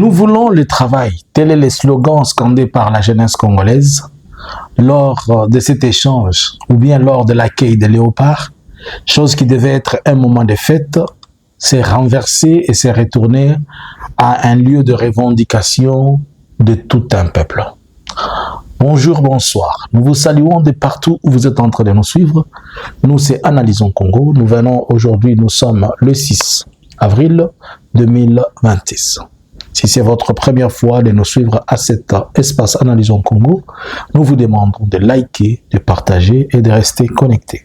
Nous voulons le travail. Tel est le slogan scandé par la jeunesse congolaise lors de cet échange ou bien lors de l'accueil de Léopard. Chose qui devait être un moment de fête, s'est renversé et s'est retourné à un lieu de revendication de tout un peuple. Bonjour, bonsoir. Nous vous saluons de partout où vous êtes en train de nous suivre. Nous, c'est Analysons Congo. Nous venons aujourd'hui, nous sommes le 6 avril 2026. Si c'est votre première fois de nous suivre à cet espace Analysons Congo, nous vous demandons de liker, de partager et de rester connectés.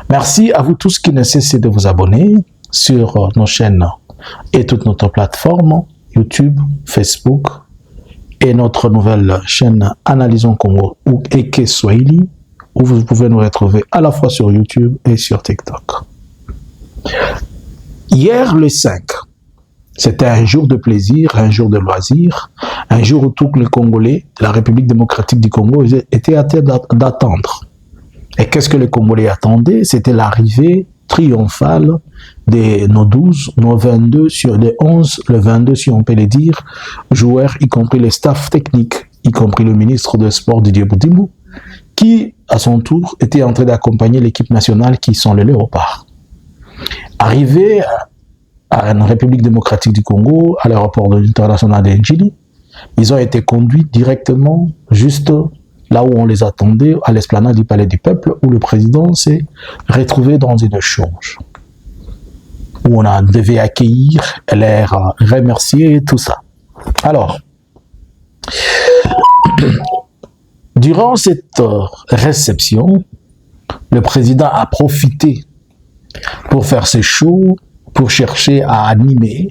Merci à vous tous qui ne cessez de vous abonner sur nos chaînes et toutes notre plateformes, YouTube, Facebook, et notre nouvelle chaîne Analysons Congo ou Eke Swahili, où vous pouvez nous retrouver à la fois sur YouTube et sur TikTok. Hier, le 5, c'était un jour de plaisir, un jour de loisir, un jour où tous les Congolais de la République démocratique du Congo étaient à terre d'attendre. Et qu'est-ce que les Congolais attendaient? C'était l'arrivée triomphale de nos 12, nos 22, sur les 11, le 22 si on peut le dire, joueurs, y compris les staffs techniques, y compris le ministre des Sports Didier Boudimou, qui, à son tour, était en train d'accompagner l'équipe nationale qui sont les Léopards. Arrivés à la République démocratique du Congo, à l'aéroport international de Njili, ils ont été conduits directement juste là où on les attendait, à l'esplanade du Palais du Peuple, où le président s'est retrouvé dans une échange, où on devait accueillir, les remercier et tout ça. Alors, durant cette réception, le président a profité pour faire ses shows, pour chercher à animer,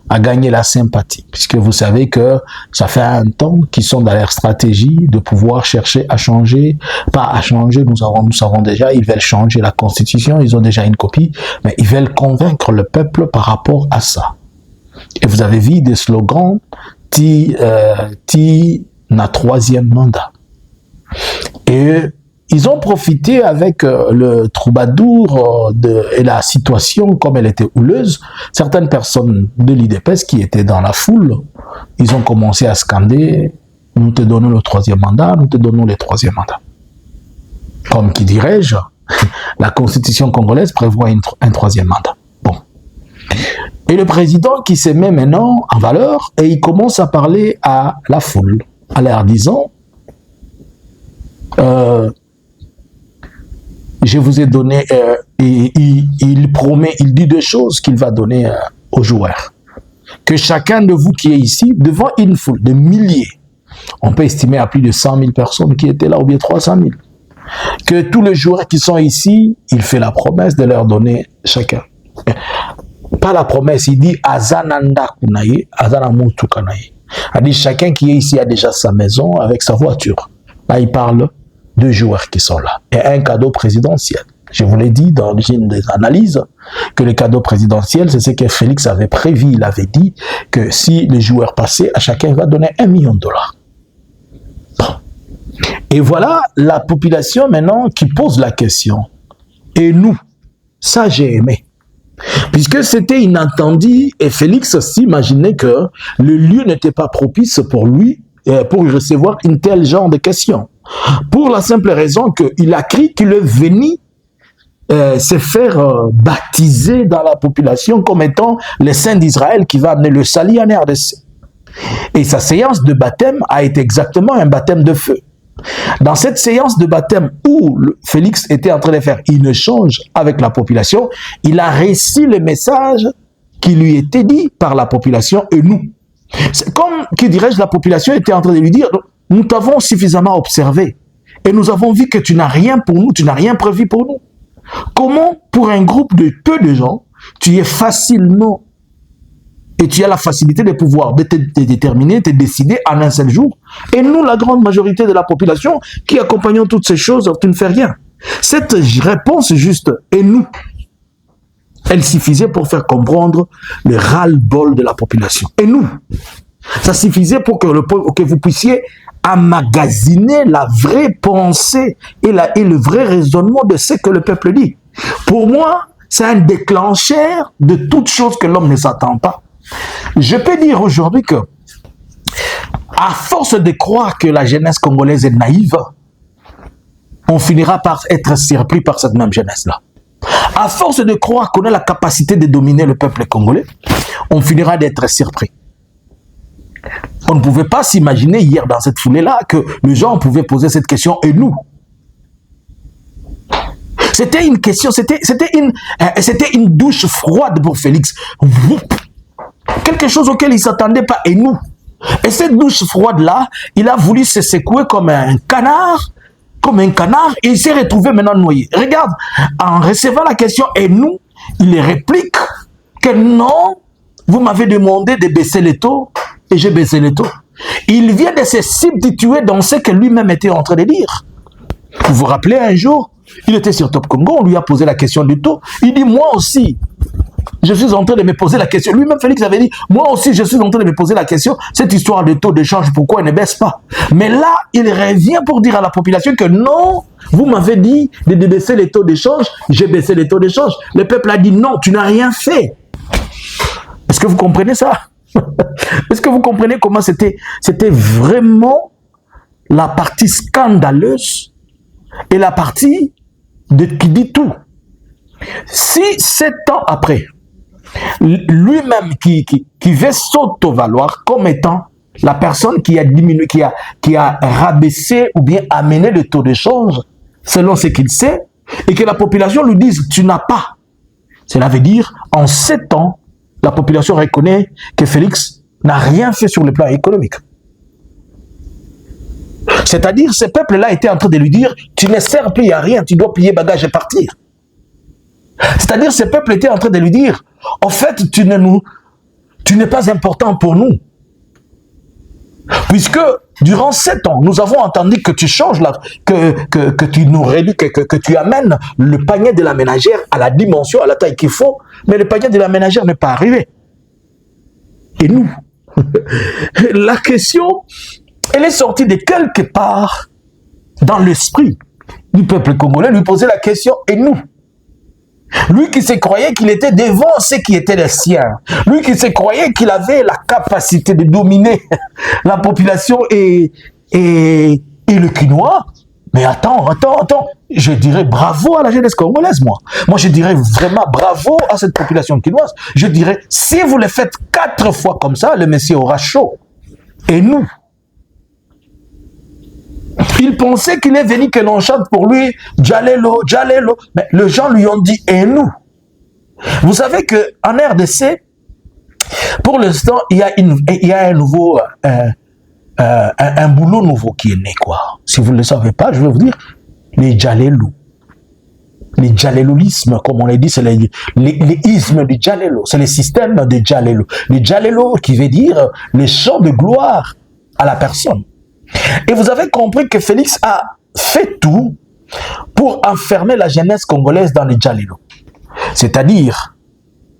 à gagner la sympathie, puisque vous savez que ça fait un temps qu'ils sont dans leur stratégie de pouvoir chercher à changer, pas à changer, nous savons déjà, ils veulent changer la constitution, ils ont déjà une copie, mais ils veulent convaincre le peuple par rapport à ça. Et vous avez vu des slogans, Ti na troisième mandat. Et ils ont profité avec le troubadour et la situation comme elle était houleuse. Certaines personnes de l'IDPS qui étaient dans la foule, ils ont commencé à scander « Nous te donnons le troisième mandat, nous te donnons le troisième mandat ». Comme qui dirais-je, la constitution congolaise prévoit un troisième mandat. Bon. Et le président qui se met maintenant en valeur et il commence à parler à la foule, en leur disant je vous ai donné, il promet, il dit deux choses qu'il va donner aux joueurs. Que chacun de vous qui est ici, devant une foule de milliers, on peut estimer à plus de 100 000 personnes qui étaient là, ou bien 300 000, que tous les joueurs qui sont ici, il fait la promesse de leur donner chacun. Pas la promesse, il dit Azananda Kunaye, Azanamutu Kanaye. Il dit chacun qui est ici a déjà sa maison avec sa voiture. Là, il parle deux joueurs qui sont là. Et un cadeau présidentiel. Je vous l'ai dit dans l'origine des analyses, que le cadeau présidentiel, c'est ce que Félix avait prévu. Il avait dit que si les joueurs passaient, à chacun il va donner $1 million. Bon. Et voilà la population maintenant qui pose la question. Et nous, ça j'ai aimé. Puisque c'était inattendu et Félix s'imaginait que le lieu n'était pas propice pour lui, pour y recevoir un tel genre de questions. Pour la simple raison qu'il a cru qu'il est venu se faire baptiser dans la population comme étant le Saint d'Israël qui va amener le salut en RDC. Et sa séance de baptême a été exactement un baptême de feu. Dans cette séance de baptême où Félix était en train de faire une échange avec la population, il a réussi le message qui lui était dit par la population et nous. C'est comme, qui dirais-je, la population était en train de lui dire, nous t'avons suffisamment observé et nous avons vu que tu n'as rien pour nous, tu n'as rien prévu pour nous. Comment, pour un groupe de peu de gens, tu es facilement et tu as la facilité de pouvoir te déterminer, te décider en un seul jour. Et nous, la grande majorité de la population, qui accompagnons toutes ces choses, tu ne fais rien. Cette réponse juste, et nous, elle suffisait pour faire comprendre le ras-le-bol de la population. Et nous, ça suffisait pour que vous puissiez emmagasiner la vraie pensée et le vrai raisonnement de ce que le peuple dit. Pour moi, c'est un déclencheur de toute chose que l'homme ne s'attend pas. Je peux dire aujourd'hui que, à force de croire que la jeunesse congolaise est naïve, on finira par être surpris par cette même jeunesse-là. À force de croire qu'on a la capacité de dominer le peuple congolais, on finira d'être surpris. On ne pouvait pas s'imaginer hier dans cette foulée-là que les gens pouvaient poser cette question et nous. C'était une question, c'était une douche froide pour Félix. Quelque chose auquel il ne s'attendait pas et nous. Et cette douche froide-là, il a voulu se secouer comme un canard, et il s'est retrouvé maintenant noyé. Regarde, en recevant la question et nous, il réplique que non, vous m'avez demandé de baisser les taux et j'ai baissé les taux. Il vient de se substituer dans ce que lui-même était en train de dire. Vous vous rappelez un jour, il était sur Top Congo, on lui a posé la question du taux. Il dit, moi aussi, je suis en train de me poser la question. Lui-même, Félix avait dit, moi aussi, je suis en train de me poser la question. Cette histoire de taux de change, pourquoi elle ne baisse pas? Mais là, il revient pour dire à la population que non, vous m'avez dit de baisser les taux de change, j'ai baissé les taux de change. Le peuple a dit non, tu n'as rien fait. Est-ce que vous comprenez ça? Est-ce que vous comprenez comment c'était vraiment la partie scandaleuse et la partie qui dit tout? Si 7 ans après, lui-même qui veut s'auto-valoir comme étant la personne qui a diminué, qui a rabaissé ou bien amené le taux de change selon ce qu'il sait, et que la population lui dise tu n'as pas. Cela veut dire en 7 ans, la population reconnaît que Félix n'a rien fait sur le plan économique. C'est-à-dire, ce peuple-là était en train de lui dire tu ne sers plus à rien, tu dois plier bagage et partir. C'est-à-dire, ce peuple était en train de lui dire en fait, tu n'es pas important pour nous. Puisque durant 7 ans, nous avons entendu que tu changes, que tu nous réduis, que tu amènes le panier de la ménagère à la dimension, à la taille qu'il faut, mais le panier de la ménagère n'est pas arrivé. Et nous, la question, elle est sortie de quelque part dans l'esprit du peuple congolais, lui poser la question, et nous? Lui qui se croyait qu'il était devant ce qui était le sien. Lui qui se croyait qu'il avait la capacité de dominer la population et le quinoa. Mais attends. Je dirais bravo à la jeunesse congolaise, moi. Moi, je dirais vraiment bravo à cette population quinoise. Je dirais, si vous le faites 4 fois comme ça, le Messie aura chaud. Et nous? Il pensait qu'il est venu que l'on chante pour lui Djalelo, Djalelo. Mais les gens lui ont dit et nous. Vous savez qu'en RDC, pour l'instant, il y a un nouveau, un boulot nouveau qui est né, quoi. Si vous ne le savez pas, je vais vous dire, les Djalelo. Les Djalelolismes, comme on l'a dit, c'est les ismes du Djalelo. C'est le système de Djalelo. Les Djalelo qui veut dire les chants de gloire à la personne. Et vous avez compris que Félix a fait tout pour enfermer la jeunesse congolaise dans les Djalelo. C'est-à-dire,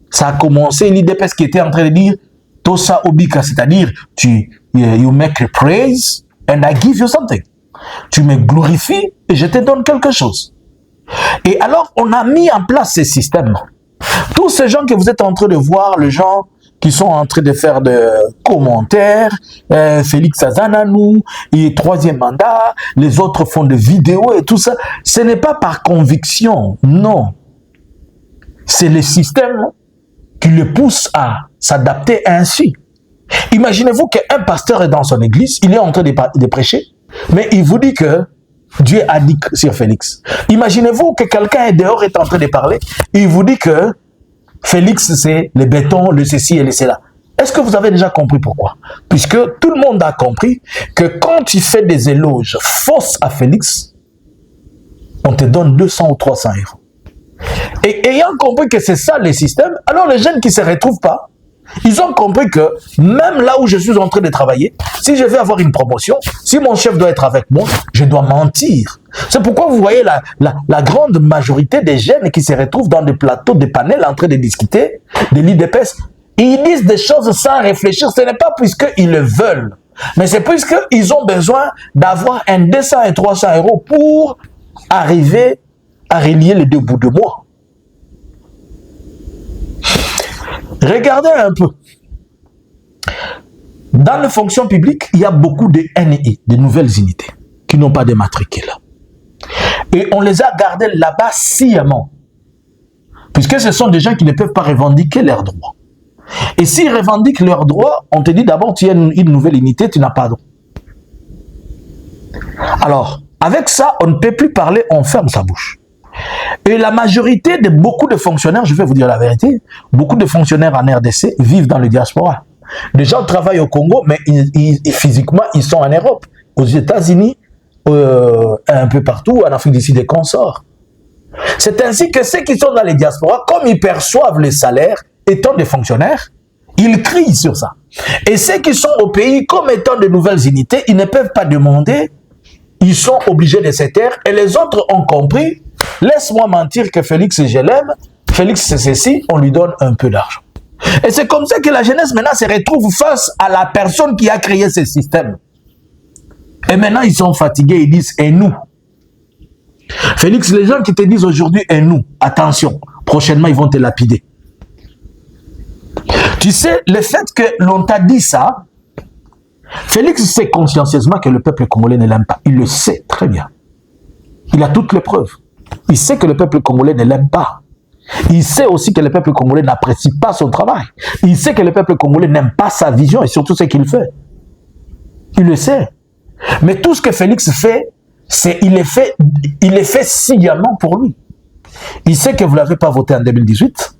ça a commencé l'IDPS qui était en train de dire Tosa Obika, c'est-à-dire you make a praise and I give you something. Tu me glorifies et je te donne quelque chose. Et alors, on a mis en place ces systèmes. Tous ces gens que vous êtes en train de voir, les gens qui sont en train de faire des commentaires, Félix Azananou, et 3e mandat, les autres font des vidéos et tout ça. Ce n'est pas par conviction, non. C'est le système qui le pousse à s'adapter ainsi. Imaginez-vous qu'un pasteur est dans son église, il est en train de prêcher, mais il vous dit que Dieu a dit sur Félix. Imaginez-vous que quelqu'un est dehors, est en train de parler, et il vous dit que Félix, c'est le béton, le ceci et le cela. Est-ce que vous avez déjà compris pourquoi? Puisque tout le monde a compris que quand tu fais des éloges fausses à Félix, on te donne 200 ou 300 euros. Et ayant compris que c'est ça le système, alors les jeunes qui ne se retrouvent pas, ils ont compris que même là où je suis en train de travailler, si je veux avoir une promotion, si mon chef doit être avec moi, je dois mentir. C'est pourquoi vous voyez la grande majorité des jeunes qui se retrouvent dans des plateaux, des panels en train de discuter de l'IDPS. Ils disent des choses sans réfléchir. Ce n'est pas puisqu'ils le veulent, mais c'est puisqu'ils ont besoin d'avoir un 200 et 300 euros pour arriver à relier les deux bouts de moi. Regardez un peu. Dans les fonctions publiques, il y a beaucoup de NI, de nouvelles unités, qui n'ont pas de matricule. Et on les a gardés là-bas sciemment. Puisque ce sont des gens qui ne peuvent pas revendiquer leurs droits. Et s'ils revendiquent leurs droits, on te dit d'abord, tu as une nouvelle unité, tu n'as pas droit. Alors, avec ça, on ne peut plus parler, on ferme sa bouche. Et la majorité de beaucoup de fonctionnaires, je vais vous dire la vérité, beaucoup de fonctionnaires en RDC vivent dans le diaspora. Les gens travaillent au Congo, mais physiquement, ils sont en Europe, aux États-Unis, un peu partout, en Afrique du Sud et consorts. C'est ainsi que ceux qui sont dans les diasporas, comme ils perçoivent les salaires étant des fonctionnaires, ils crient sur ça. Et ceux qui sont au pays, comme étant de nouvelles unités, ils ne peuvent pas demander, ils sont obligés de se taire, et les autres ont compris, laisse-moi mentir que Félix, je l'aime, Félix c'est ceci, on lui donne un peu d'argent. Et c'est comme ça que la jeunesse maintenant se retrouve face à la personne qui a créé ce système. Et maintenant ils sont fatigués, ils disent, et nous? Félix, les gens qui te disent aujourd'hui, et nous, attention, prochainement ils vont te lapider. Tu sais, le fait que l'on t'a dit ça, Félix sait consciencieusement que le peuple congolais ne l'aime pas. Il le sait très bien. Il a toutes les preuves. Il sait que le peuple congolais ne l'aime pas. Il sait aussi que le peuple congolais n'apprécie pas son travail. Il sait que le peuple congolais n'aime pas sa vision et surtout ce qu'il fait. Il le sait. Mais tout ce que Félix fait, il est fait sciemment pour lui. Il sait que vous ne l'avez pas voté en 2018.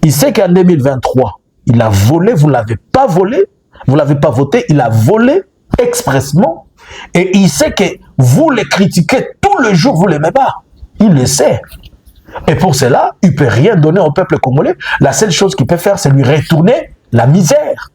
Il sait qu'en 2023, il a volé, vous ne l'avez pas volé. Vous ne l'avez pas voté, il a volé expressement. Et il sait que vous le critiquez tout le jour, vous ne l'aimez pas. Il le sait. Et pour cela, il ne peut rien donner au peuple congolais. La seule chose qu'il peut faire, c'est lui retourner la misère.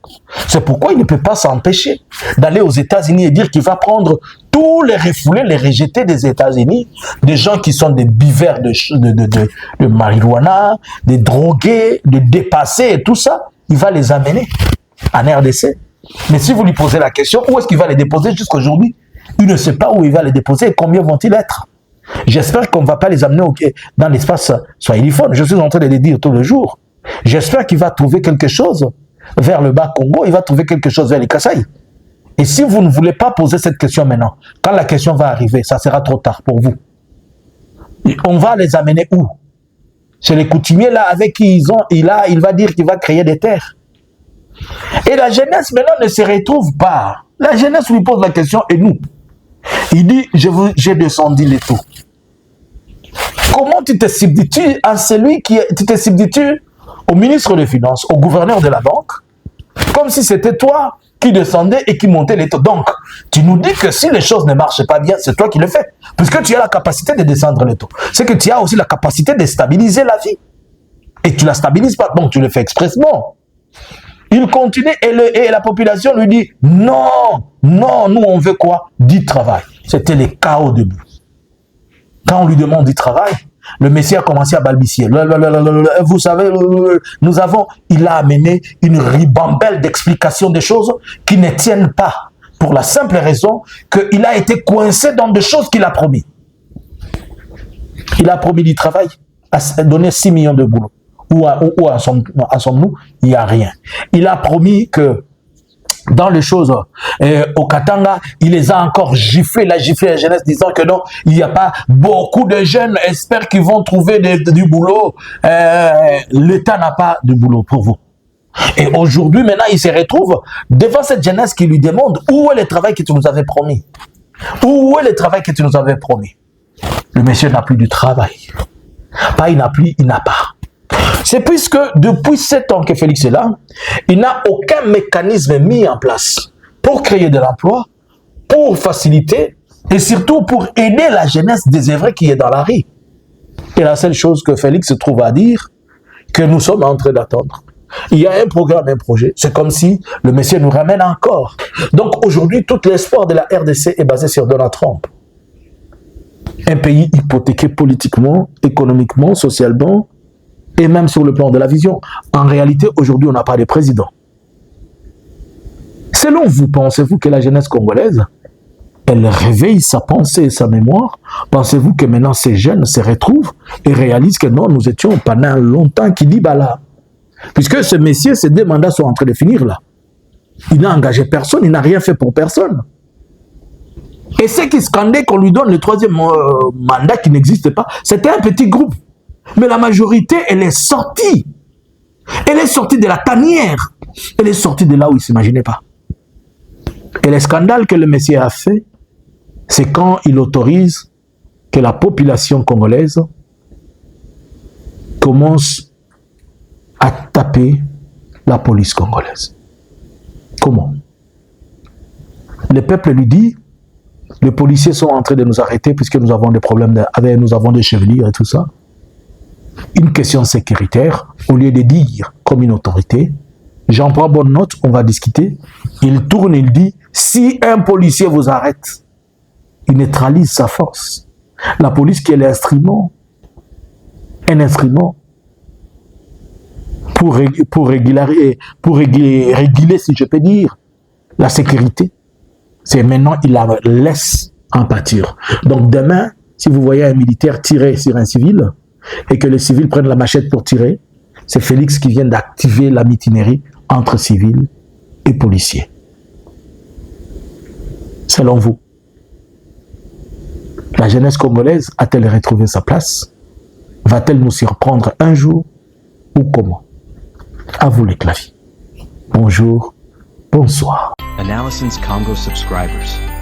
C'est pourquoi il ne peut pas s'empêcher d'aller aux États-Unis et dire qu'il va prendre tous les refoulés, les rejetés des États-Unis, des gens qui sont des buveurs de marijuana, des drogués, des dépassés et tout ça, il va les amener en RDC. Mais si vous lui posez la question, où est-ce qu'il va les déposer jusqu'aujourd'hui? Il ne sait pas où il va les déposer et combien vont-ils être. J'espère qu'on ne va pas les amener dans l'espace swahiliphone. Je suis en train de les dire tous les jours. J'espère qu'il va trouver quelque chose vers le bas Congo, il va trouver quelque chose vers les Kasaï. Et si vous ne voulez pas poser cette question maintenant, quand la question va arriver, ça sera trop tard pour vous. On va les amener où? Chez les coutumiers là avec qui il va dire qu'il va créer des terres. Et la jeunesse maintenant ne se retrouve pas. La jeunesse lui pose la question, et nous? Il dit, j'ai descendu les taux. Comment tu te substitues à celui tu te substitues au ministre des Finances, au gouverneur de la banque, comme si c'était toi qui descendais et qui montais les taux. Donc, tu nous dis que si les choses ne marchent pas bien, c'est toi qui le fais. Puisque tu as la capacité de descendre les taux. C'est que tu as aussi la capacité de stabiliser la vie. Et tu ne la stabilises pas, donc tu le fais expressement. Il continue et la population lui dit, non, non, nous on veut quoi? Du travail. C'était le chaos debout. Quand on lui demande du travail, le Messie a commencé à balbutier. Vous savez, il a amené une ribambelle d'explications des choses qui ne tiennent pas. Pour la simple raison qu'il a été coincé dans des choses qu'il a promis. Il a promis du travail, a donné 6 millions de boulots. Où en sommes-nous? Il n'y a rien. Il a promis que dans les choses au Katanga, il les a encore giflés, il a giflé la jeunesse disant que non, il n'y a pas beaucoup de jeunes espèrent qu'ils vont trouver du boulot. L'État n'a pas de boulot pour vous. Et aujourd'hui, maintenant, il se retrouve devant cette jeunesse qui lui demande où est le travail que tu nous avais promis? Où est le travail que tu nous avais promis? Le monsieur n'a plus de travail. Pas il n'a plus, il n'a pas. C'est puisque depuis 7 ans que Félix est là, il n'a aucun mécanisme mis en place pour créer de l'emploi, pour faciliter et surtout pour aider la jeunesse désœuvrée qui est dans la rue. Et la seule chose que Félix se trouve à dire, que nous sommes en train d'attendre. Il y a un programme, un projet. C'est comme si le monsieur nous ramène encore. Donc aujourd'hui, tout l'espoir de la RDC est basé sur Donald Trump. Un pays hypothéqué politiquement, économiquement, socialement, et même sur le plan de la vision. En réalité, aujourd'hui, on n'a pas de président. Selon vous, pensez-vous que la jeunesse congolaise, elle réveille sa pensée et sa mémoire? Pensez-vous que maintenant ces jeunes se retrouvent et réalisent que non, nous étions pendant longtemps qui dit bah là. Puisque ce messieurs, ces 2 mandats sont en train de finir là. Il n'a engagé personne, il n'a rien fait pour personne. Et ceux qui scandaient qu'on lui donne le troisième mandat qui n'existe pas, c'était un petit groupe. Mais la majorité, elle est sortie. Elle est sortie de la tanière. Elle est sortie de là où il ne s'imaginait pas. Et le scandale que le Messie a fait, c'est quand il autorise que la population congolaise commence à taper la police congolaise. Comment? Le peuple lui dit, les policiers sont en train de nous arrêter puisque nous avons des problèmes, nous avons des chevelures et tout ça. Une question sécuritaire, au lieu de dire comme une autorité, j'en prends bonne note, on va discuter. Il tourne, il dit, si un policier vous arrête, il neutralise sa force. La police qui est l'instrument, un instrument pour réguler, si je peux dire, la sécurité. C'est maintenant, il la laisse en pâture. Donc demain, si vous voyez un militaire tirer sur un civil, et que les civils prennent la machette pour tirer, c'est Félix qui vient d'activer la mutinerie entre civils et policiers. Selon vous, la jeunesse congolaise a-t-elle retrouvé sa place? Va-t-elle nous surprendre un jour ou comment? À vous les claviers. Bonjour, bonsoir. Analysins Congo subscribers.